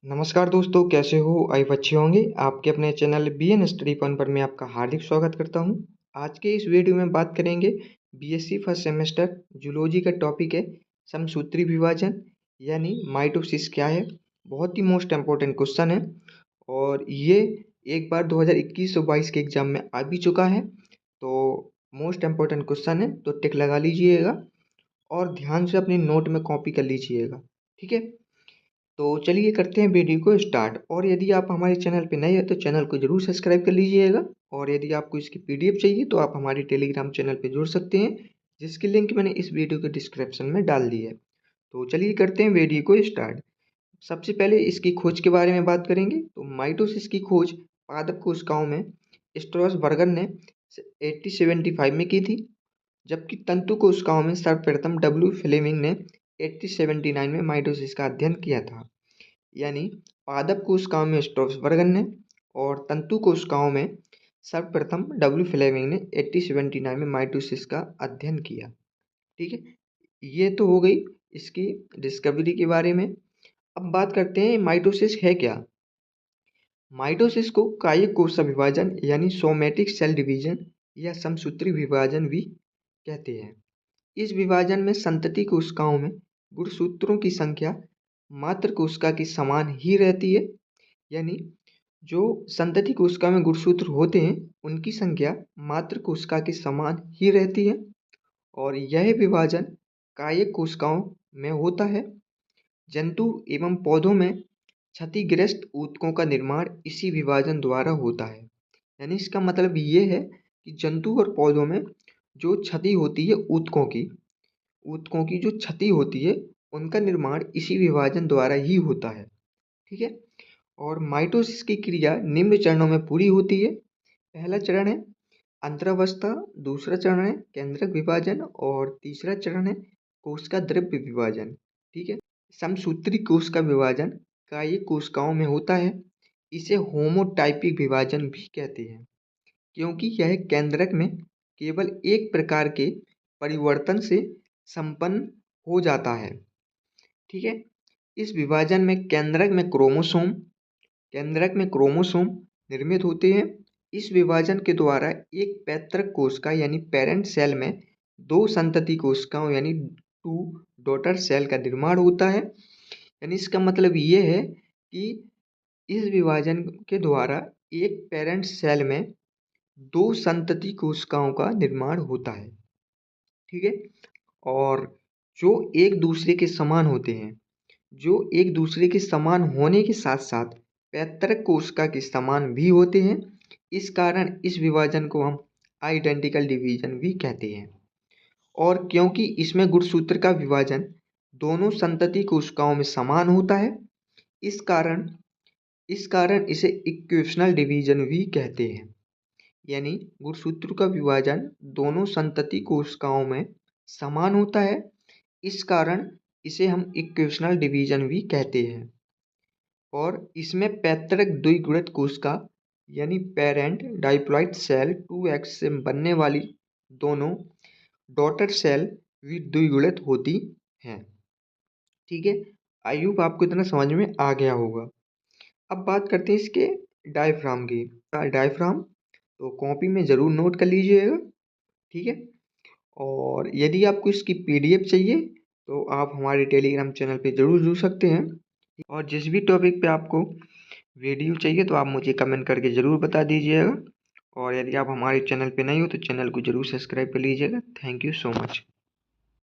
नमस्कार दोस्तों, कैसे हो? आई अच्छे होंगे। आपके अपने चैनल बीएन स्टडी फन पर मैं आपका हार्दिक स्वागत करता हूं। आज के इस वीडियो में बात करेंगे बीएससी फर्स्ट सेमेस्टर जूलॉजी का टॉपिक है समसूत्री विभाजन यानी माइटोसिस क्या है। बहुत ही मोस्ट इम्पोर्टेंट क्वेश्चन है और ये एक बार 2021 और 22 के एग्जाम में आ भी चुका है, तो मोस्ट इम्पोर्टेंट क्वेश्चन है, तो टिक लगा लीजिएगा और ध्यान से अपनी नोट में कॉपी कर लीजिएगा। ठीक है, तो चलिए करते हैं वीडियो को स्टार्ट। और यदि आप हमारे चैनल पे नए हैं तो चैनल को जरूर सब्सक्राइब कर लीजिएगा और यदि आपको इसकी पीडीएफ चाहिए तो आप हमारे टेलीग्राम चैनल पे जुड़ सकते हैं, जिसकी लिंक मैंने इस वीडियो के डिस्क्रिप्शन में डाल दी है। तो चलिए करते हैं वीडियो को स्टार्ट। सबसे पहले इसकी खोज के बारे में बात करेंगे। तो माइटोसिस की खोज पादप कोशिकाओं में स्ट्रॉसबर्गर ने 1875 में की थी, जबकि तंतु कोशिकाओं में सर्वप्रथम डब्ल्यू फ्लेमिंग ने 1879 में माइटोसिस का अध्ययन किया था। यानी पादप कोशिकाओं में स्ट्रॉसबर्गर ने और तंतु कोशिकाओं में सर्वप्रथम डब्ल्यू फ्लेमिंग ने 1879 में माइटोसिस का अध्ययन किया। ठीक है, ये तो हो गई इसकी डिस्कवरी के बारे में। अब बात करते हैं माइटोसिस है क्या। माइटोसिस को कायिक कोशिका विभाजन यानी सोमैटिक सेल डिवीजन या समसूत्री विभाजन भी कहते हैं। इस विभाजन में संतति कोशिकाओं में गुणसूत्रों की संख्या मात्र कोशिका की समान ही रहती है। यानी जो संतति कोशिका में गुणसूत्र होते हैं उनकी संख्या मात्र कोशिका के समान ही रहती है और यह विभाजन कायिक कोशिकाओं में होता है। जंतु एवं पौधों में क्षतिग्रस्त ऊतकों का निर्माण इसी विभाजन द्वारा होता है। यानी इसका मतलब ये है कि जंतु और पौधों में जो क्षति होती है ऊतकों की जो क्षति होती है उनका निर्माण इसी विभाजन द्वारा ही होता है। ठीक है, और माइटोसिस की क्रिया निम्न चरणों में पूरी होती है। पहला चरण है अंतरावस्था, दूसरा चरण है केंद्रक विभाजन और तीसरा चरण है कोशिका द्रव्य विभाजन। ठीक है, समसूत्री कोशिका विभाजन कायिक कोशिकाओं में होता है। इसे होमोटाइपिक विभाजन भी कहते हैं, क्योंकि यह केंद्रक में केवल एक प्रकार के परिवर्तन से संपन्न हो जाता है। ठीक है, इस विभाजन में केंद्रक में क्रोमोसोम निर्मित होते हैं। इस विभाजन के द्वारा एक पैतृक कोशिका यानी पेरेंट सेल में दो संतति कोशिकाओं यानी टू डॉटर सेल का निर्माण होता है। यानी इसका मतलब ये है कि इस विभाजन के द्वारा एक पेरेंट सेल में दो संतति कोशिकाओं का निर्माण होता है। ठीक है, और जो एक दूसरे के समान होते हैं, जो एक दूसरे के समान होने के साथ साथ पैतृक कोशिका के समान भी होते हैं। इस कारण इस विभाजन को हम आइडेंटिकल डिवीजन भी कहते हैं। और क्योंकि इसमें गुणसूत्र का विभाजन दोनों संतति कोशिकाओं में समान होता है, इस कारण इसे इक्वेशनल डिवीजन भी कहते हैं। यानी गुणसूत्र का विभाजन दोनों संतति कोशिकाओं में समान होता है, इस कारण इसे हम इक्वेशनल डिवीजन भी कहते हैं। और इसमें पैतृक द्विगुणित कोशिका यानी पेरेंट डाइप्लॉइड सेल 2x से बनने वाली दोनों डॉटर सेल भी द्विगुणित होती हैं। ठीक है, आई होप आपको इतना समझ में आ गया होगा। अब बात करते हैं इसके डायफ्राम की। डायफ्राम तो कॉपी में ज़रूर नोट कर लीजिएगा। ठीक है, और यदि आपको इसकी पीडीएफ चाहिए तो आप हमारे टेलीग्राम चैनल पे ज़रूर जुड़ सकते हैं। और जिस भी टॉपिक पे आपको वीडियो चाहिए तो आप मुझे कमेंट करके ज़रूर बता दीजिएगा। और यदि आप हमारे चैनल पे नए हो तो चैनल को ज़रूर सब्सक्राइब कर लीजिएगा। Thank you so much.